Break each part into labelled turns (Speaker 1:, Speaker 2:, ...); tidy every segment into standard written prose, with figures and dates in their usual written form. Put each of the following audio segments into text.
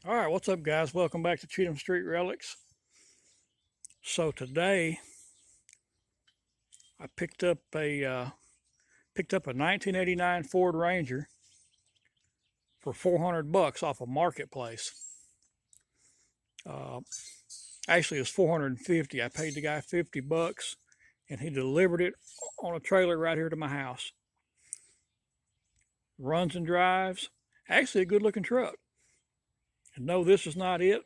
Speaker 1: All right, what's up, guys? Welcome back to Cheatham Street Relics. So today I picked up a 1989 Ford Ranger for 400 bucks off a marketplace. Uh, Actually, it's 450. I paid the guy 50 bucks, and he delivered it on a trailer right here to my house. Runs and drives. Actually, a good-looking truck. And no, this is not it.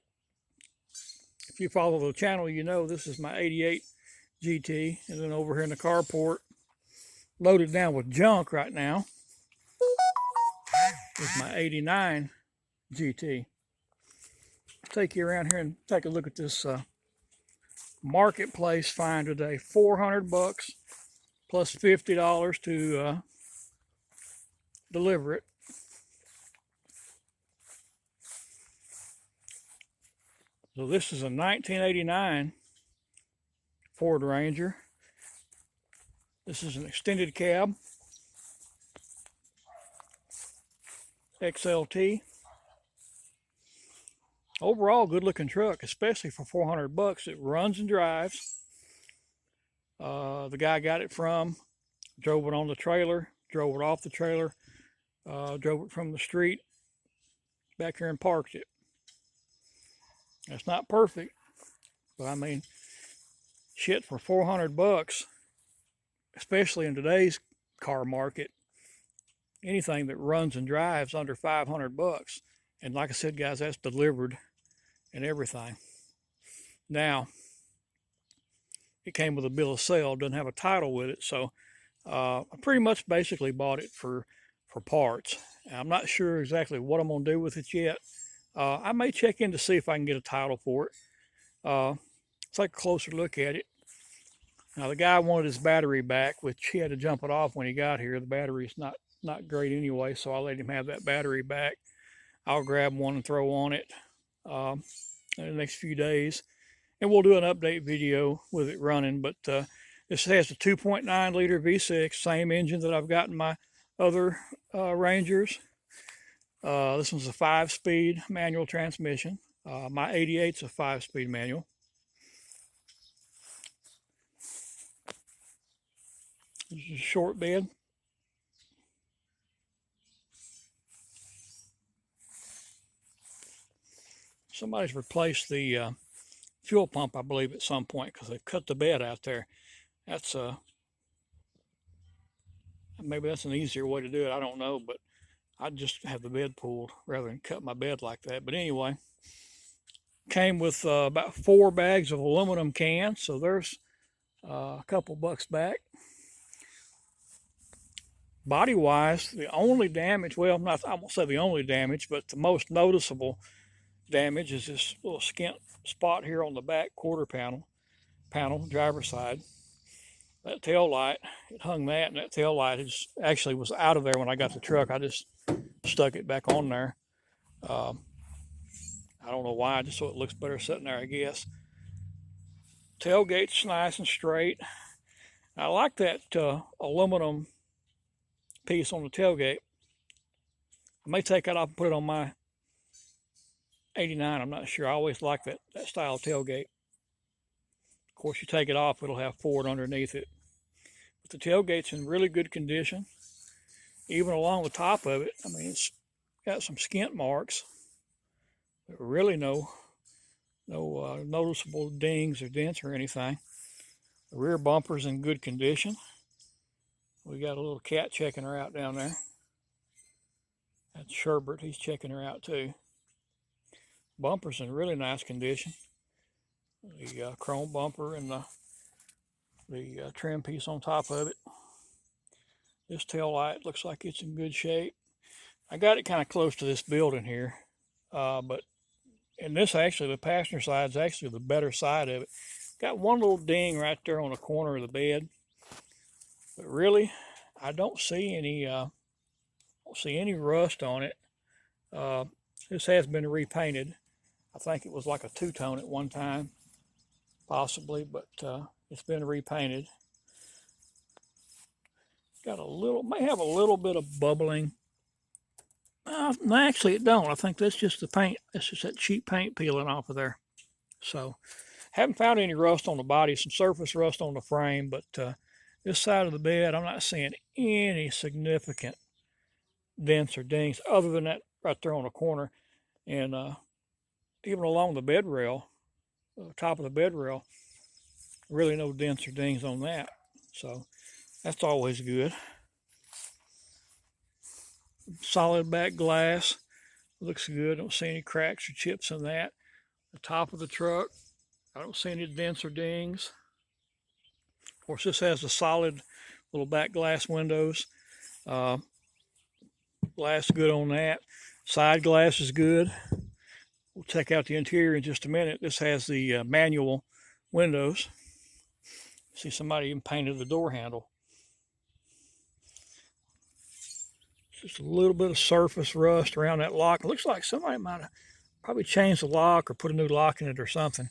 Speaker 1: If you follow the channel, you know this is my 88 GT, and then over here in the carport, loaded down with junk right now, is my 89 GT. Take you around here and take a look at this marketplace find today. 400 bucks plus $50 to deliver it. So this is a 1989 Ford Ranger. This is an extended cab, XLT. Overall, good looking truck, especially for 400 bucks. It runs and drives. The guy got it from, drove it on the trailer, drove it off the trailer, drove it from the street back here and parked it. It's not perfect, but I mean, shit, for 400 bucks, especially in today's car market, anything that runs and drives under 500 bucks. And like I said, guys, that's delivered and everything. Now, it came with a bill of sale, doesn't have a title with it, so I pretty much basically bought it for parts. I'm not sure exactly what I'm going to do with it yet. I may check in to see if I can get a title for it. Let's take a closer look at it. Now, the guy wanted his battery back, which he had to jump it off when he got here. The battery's not great anyway, so I'll let him have that battery back. I'll grab one and throw on it in the next few days, and we'll do an update video with it running. But this has a 2.9 liter V6, same engine that I've got in my other Rangers. This one's a 5-speed manual transmission. My 88's a 5-speed manual. This is a short bed. Somebody's replaced the fuel pump, I believe, at some point, because they've cut the bed out there. That's maybe that's an easier way to do it. I don't know, but I'd just have the bed pulled rather than cut my bed like that. But anyway, came with about 4 bags of aluminum cans, so there's a couple bucks back. Body-wise, the only damage, well, I won't say the only damage, but the most noticeable damage is this little skint spot here on the back quarter panel, driver's side. That tail light, it hung that, and that tail light actually was out of there when I got the truck. I just stuck it back on there. I don't know why, just so it looks better sitting there, I guess. Tailgate's nice and straight. I like that aluminum piece on the tailgate. I may take that off and put it on my 89. I'm not sure. I always like that style of tailgate. Of course, you take it off, it'll have Ford underneath it. But the tailgate's in really good condition. Even along the top of it, I mean, it's got some skint marks, but really no noticeable dings or dents or anything. The rear bumper's in good condition. We got a little cat checking her out down there. That's Sherbert. He's checking her out too. Bumper's in really nice condition. The chrome bumper and the trim piece on top of it. This tail light looks like it's in good shape. I got it kind of close to this building here, but in this, actually, the passenger side is actually the better side of it. Got one little ding right there on the corner of the bed, but really, I don't see any rust on it. This has been repainted. I think it was like a two-tone at one time, possibly, but it's been repainted. Got may have a little bit of bubbling No, actually it don't. I think that's just the paint. That's just that cheap paint peeling off of there. So, haven't found any rust on the body. Some surface rust on the frame, but this side of the bed, I'm not seeing any significant dents or dings other than that right there on the corner. And even along the bed rail, top of the bed rail, really no dents or dings on that. So that's always good. Solid back glass, looks good. Don't see any cracks or chips in that. The top of the truck, I don't see any dents or dings. Of course, this has the solid little back glass windows. Glass good on that. Side glass is good. We'll check out the interior in just a minute. This has the manual windows. See, somebody even painted the door handle. Just a little bit of surface rust around that lock. It looks like somebody might have probably changed the lock or put a new lock in it or something.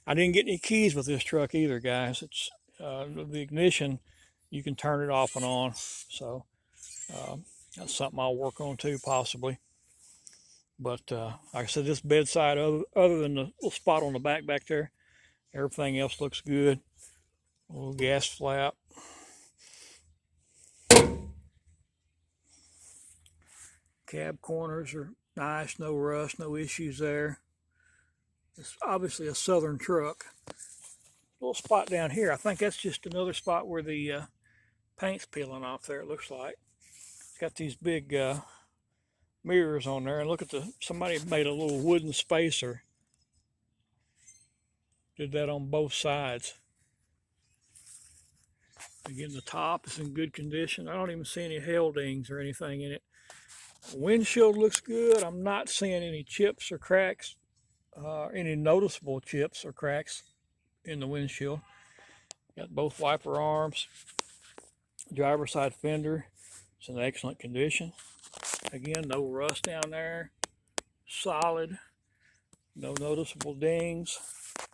Speaker 1: I didn't get any keys with this truck either, guys. It's the ignition, you can turn it off and on. So that's something I'll work on too, possibly. But like I said, this bedside, other than the little spot on the back there, everything else looks good. A little gas flap. Cab corners are nice, no rust, no issues there. It's obviously a Southern truck. Little spot down here, I think that's just another spot where the paint's peeling off there, it looks like. It's got these big mirrors on there, and look at somebody made a little wooden spacer. Did that on both sides. Again, the top is in good condition. I don't even see any hail dings or anything in it. The windshield looks good. I'm not seeing any chips or cracks, any noticeable chips or cracks in the windshield. Got both wiper arms. Driver's side fender, it's in excellent condition. Again, no rust down there. Solid. No noticeable dings.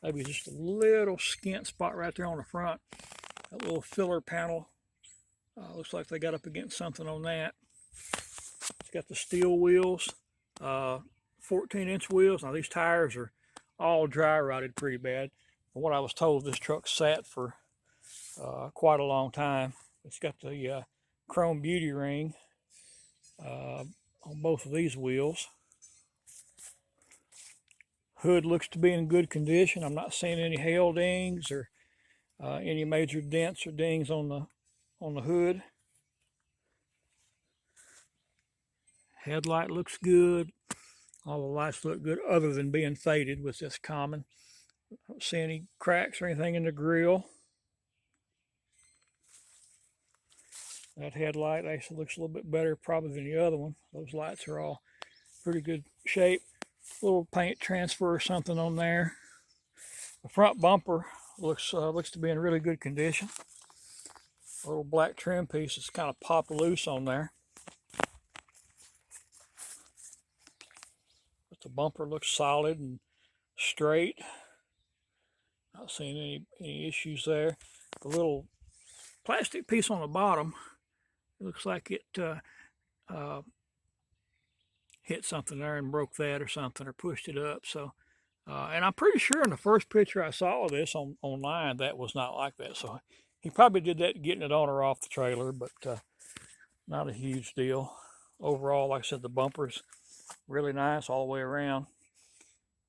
Speaker 1: Maybe just a little skint spot right there on the front. That little filler panel. Looks like they got up against something on that. It's got the steel wheels, 14-inch wheels. Now these tires are all dry rotted pretty bad. From what I was told, this truck sat for quite a long time. It's got the chrome beauty ring on both of these wheels. Hood looks to be in good condition. I'm not seeing any hail dings or any major dents or dings on the hood. Headlight looks good. All the lights look good other than being faded, which is common. I don't see any cracks or anything in the grill. That headlight actually looks a little bit better probably than the other one. Those lights are all pretty good shape. Little paint transfer or something on there. The front bumper looks to be in really good condition. A little black trim piece is kind of popped loose on there. But the bumper looks solid and straight. Not seeing any issues there. The little plastic piece on the bottom, it looks like it hit something there and broke that or something, or pushed it up. So, and I'm pretty sure in the first picture I saw of this online, that was not like that. So he probably did that getting it on or off the trailer, but not a huge deal. Overall, like I said, the bumper's really nice all the way around.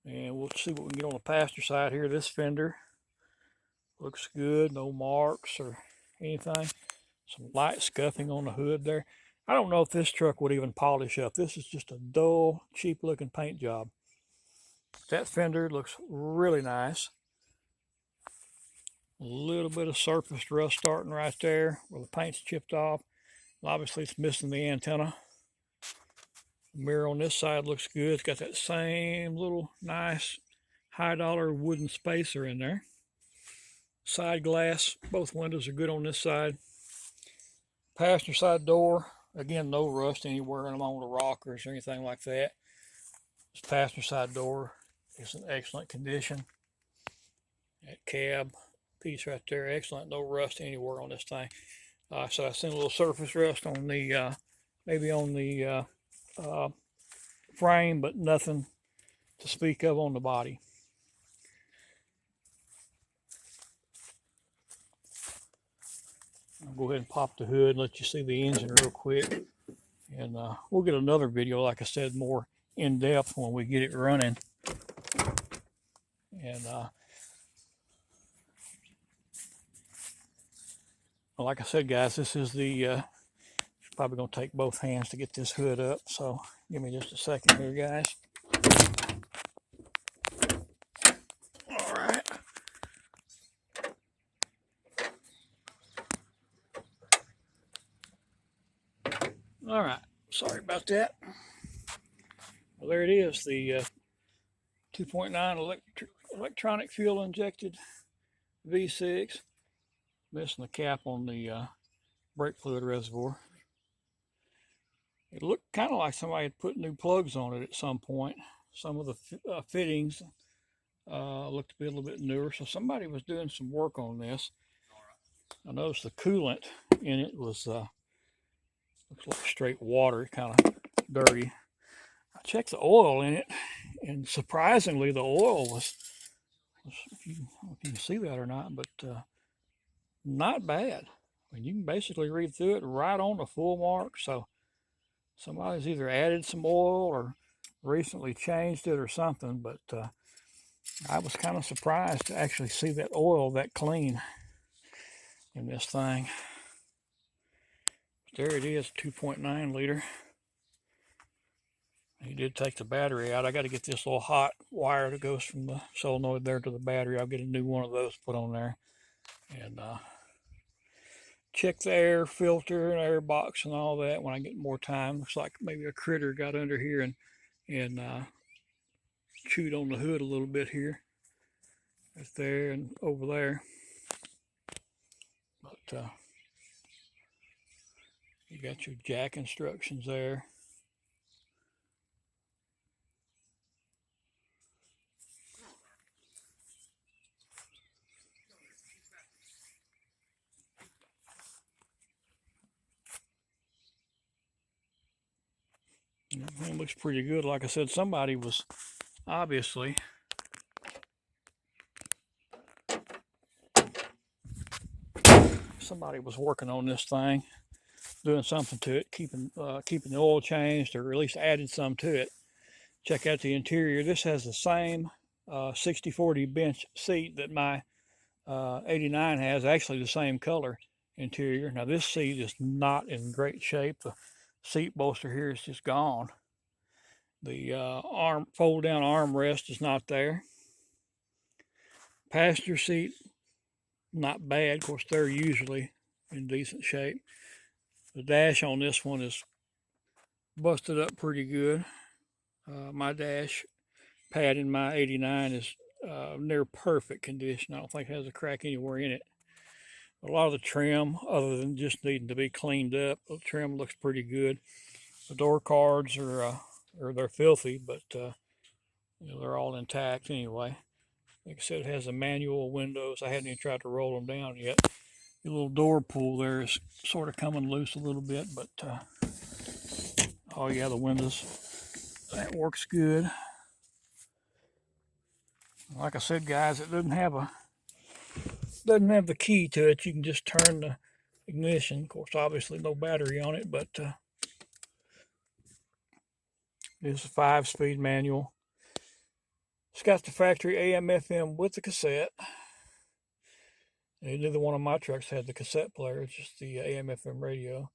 Speaker 1: And we'll see what we can get on the passenger side here. This fender looks good, no marks or anything. Some light scuffing on the hood there. I don't know if this truck would even polish up. This is just a dull, cheap looking paint job. That fender looks really nice. A little bit of surface rust starting right there where the paint's chipped off. Obviously it's missing the antenna. The mirror on this side looks good. It's got that same little nice high dollar wooden spacer in there. Side glass, both windows are good on this side. Passenger side door, again, no rust anywhere along the rockers or anything like that. This passenger side door is in excellent condition. That cab piece right there, excellent, no rust anywhere on this thing. So I seen a little surface rust on the, maybe on the frame, but nothing to speak of on the body. I'll go ahead and pop the hood and let you see the engine real quick. And we'll get another video, like I said, more in depth when we get it running. And like I said, guys, this is the probably going to take both hands to get this hood up. So give me just a second here, guys. All right. All right. Sorry about that. Well, there it is, the 2.9 electronic fuel injected V6. Missing the cap on the brake fluid reservoir. It looked kind of like somebody had put new plugs on it at some point. Some of the fittings looked to be a little bit newer, so somebody was doing some work on this. I noticed the coolant in it was looks like straight water, kind of dirty. I checked the oil in it, and surprisingly, the oil was if you can see that or not, but not bad. I mean, you can basically read through it right on the full mark. So somebody's either added some oil or recently changed it or something, but I was kind of surprised to actually see that oil that clean in this thing. But there it is, 2.9 liter. He did take the battery out. I got to get this little hot wire that goes from the solenoid there to the battery. I'll get a new one of those put on there. And check the air filter and air box and all that when I get more time. Looks like maybe a critter got under here and chewed on the hood a little bit here. Right there and over there. But you got your jack instructions there. It looks pretty good. Like I said, somebody was obviously working on this thing, doing something to it, keeping the oil changed, or at least added some to it. Check out the interior. This has the same 60/40 bench seat that my 89 has, actually the same color interior. Now this seat is not in great shape. The seat bolster here is just gone. The fold down armrest is not there. Passenger seat, not bad. Of course, they're usually in decent shape. The dash on this one is busted up pretty good. My dash pad in my 89 is near perfect condition. I don't think it has a crack anywhere in it. A lot of the trim, other than just needing to be cleaned up, the trim looks pretty good. The door cards are they're filthy, but you know, they're all intact anyway. Like I said, it has the manual windows. I hadn't even tried to roll them down yet. The little door pull there is sort of coming loose a little bit, but oh yeah, the windows, that works good. Like I said, guys, it doesn't have the key to it. You can just turn the ignition. Of course, obviously no battery on it, but it's a 5-speed manual. It's got the factory AM/FM with the cassette. Neither one of my trucks had the cassette player. It's just the AM/FM radio.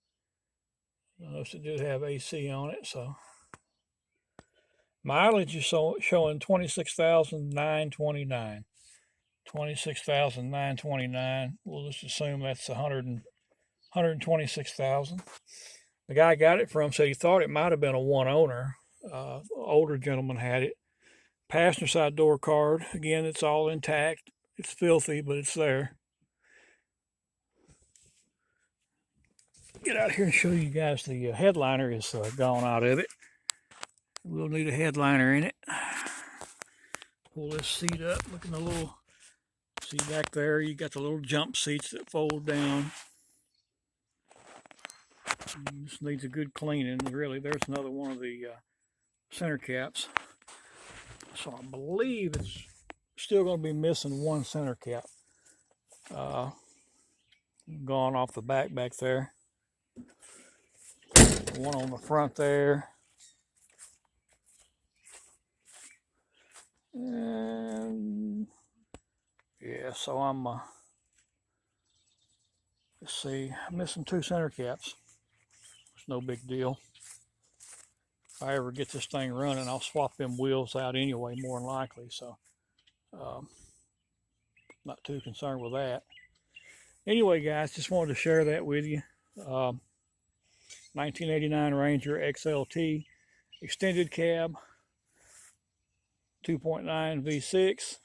Speaker 1: I noticed it did have AC on it, so mileage is showing 26,929. 26,929. We'll just assume that's 126,000. The guy I got it from said he thought it might have been a one owner. Older gentleman had it. Passenger side door card. Again, it's all intact. It's filthy, but it's there. Get out here and show you guys the headliner is gone out of it. We'll need a headliner in it. Pull this seat up. Look at the little, see back there, you got the little jump seats that fold down. This needs a good cleaning. Really, there's another one of the center caps. So I believe it's still going to be missing one center cap. Gone off the back there. One on the front there. And yeah, so I'm let's see, I'm missing two center caps. It's no big deal. If I ever get this thing running, I'll swap them wheels out anyway, more than likely. So not too concerned with that. Anyway, guys, just wanted to share that with you. 1989 Ranger XLT extended cab, 2.9 V6,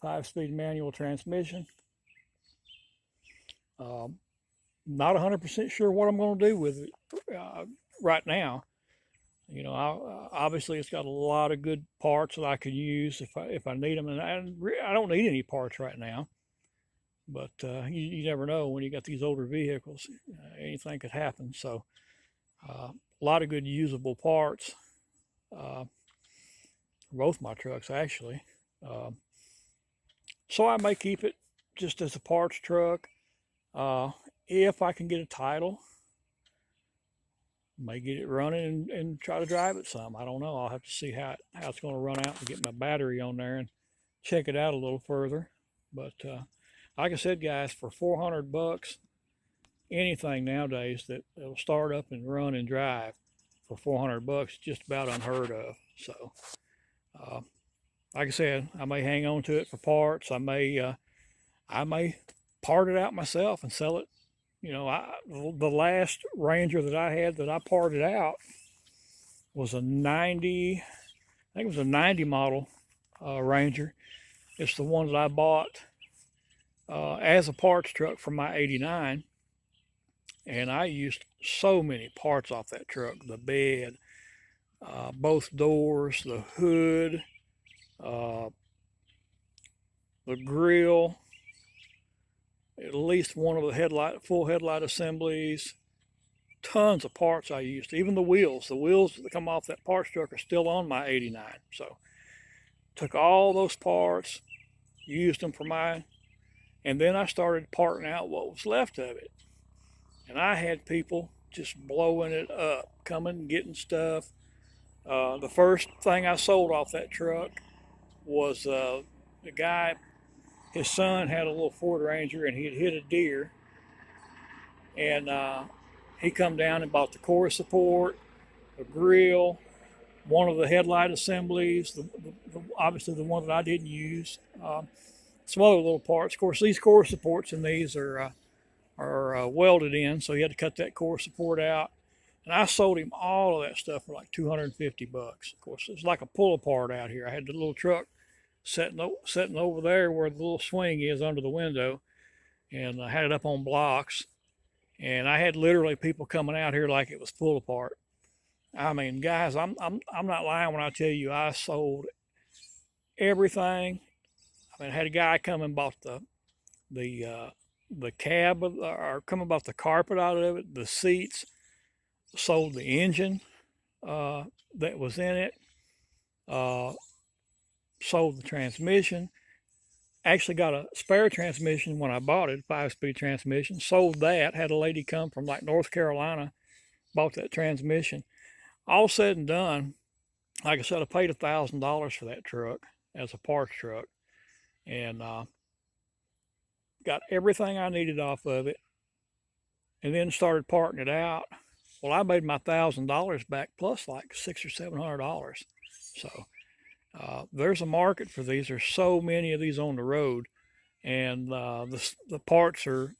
Speaker 1: 5-speed manual transmission. Not 100% sure what I'm going to do with it right now. You know, obviously it's got a lot of good parts that I could use if I need them, and I don't need any parts right now. But you never know when you got these older vehicles. Anything could happen. So a lot of good usable parts for both my trucks, actually. So I may keep it just as a parts truck. If I can get a title, may get it running and try to drive it some. I don't know. I'll have to see how it's going to run out and get my battery on there and check it out a little further. But like I said, guys, for 400 bucks, anything nowadays that'll start up and run and drive for 400 bucks, just about unheard of. So, like I said, I may hang on to it for parts. I may part it out myself and sell it. You know, the last Ranger that I had that I parted out was a 90, I think it was a 90 model Ranger. It's the one that I bought as a parts truck from my 89, and I used so many parts off that truck: the bed, both doors, the hood, the grill, at least one of the full headlight assemblies. Tons of parts I used. Even the wheels that come off that parts truck are still on my 89. So took all those parts, used them for mine. And then I started parting out what was left of it. And I had people just blowing it up, coming, getting stuff. The first thing I sold off that truck was the guy, his son had a little Ford Ranger and he'd hit a deer. And he come down and bought the core support, the grill, one of the headlight assemblies, obviously the one that I didn't use. Some other little parts. Of course, these core supports in these are welded in, so you had to cut that core support out. And I sold him all of that stuff for like 250 bucks. Of course, it's like a pull apart out here. I had the little truck sitting over there where the little swing is under the window, and I had it up on blocks. And I had literally people coming out here like it was pull apart. I mean, guys, I'm not lying when I tell you I sold everything. I mean, I had a guy come and bought the cab, or come and bought the carpet out of it, the seats, sold the engine that was in it, sold the transmission. Actually got a spare transmission when I bought it, 5-speed transmission, sold that, had a lady come from like North Carolina, bought that transmission. All said and done, like I said, I paid $1,000 for that truck as a parts truck. And got everything I needed off of it, and then started parting it out. Well, I made my $1,000 back plus like $600 or $700. So there's a market for these. There's so many of these on the road, and the parts are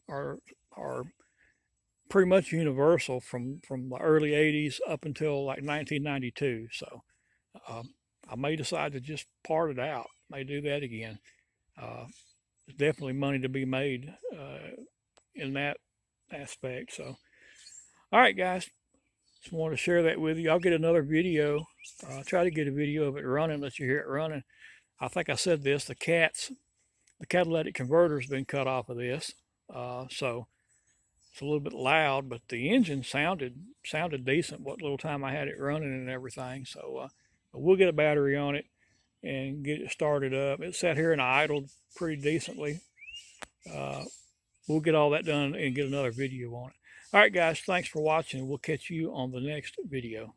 Speaker 1: pretty much universal from the early 80s up until like 1992. So I may decide to just part it out. May do that again. There's definitely money to be made in that aspect. So, all right, guys, just wanted to share that with you. I'll get another video. Try to get a video of it running, let you hear it running. I think I said this, the catalytic converter has been cut off of this. So It's a little bit loud, but the engine sounded decent what little time I had it running and everything. So we'll get a battery on it and get it started up. It sat here and idled pretty decently. We'll get all that done and get another video on it. All right, guys, thanks for watching. We'll catch you on the next video.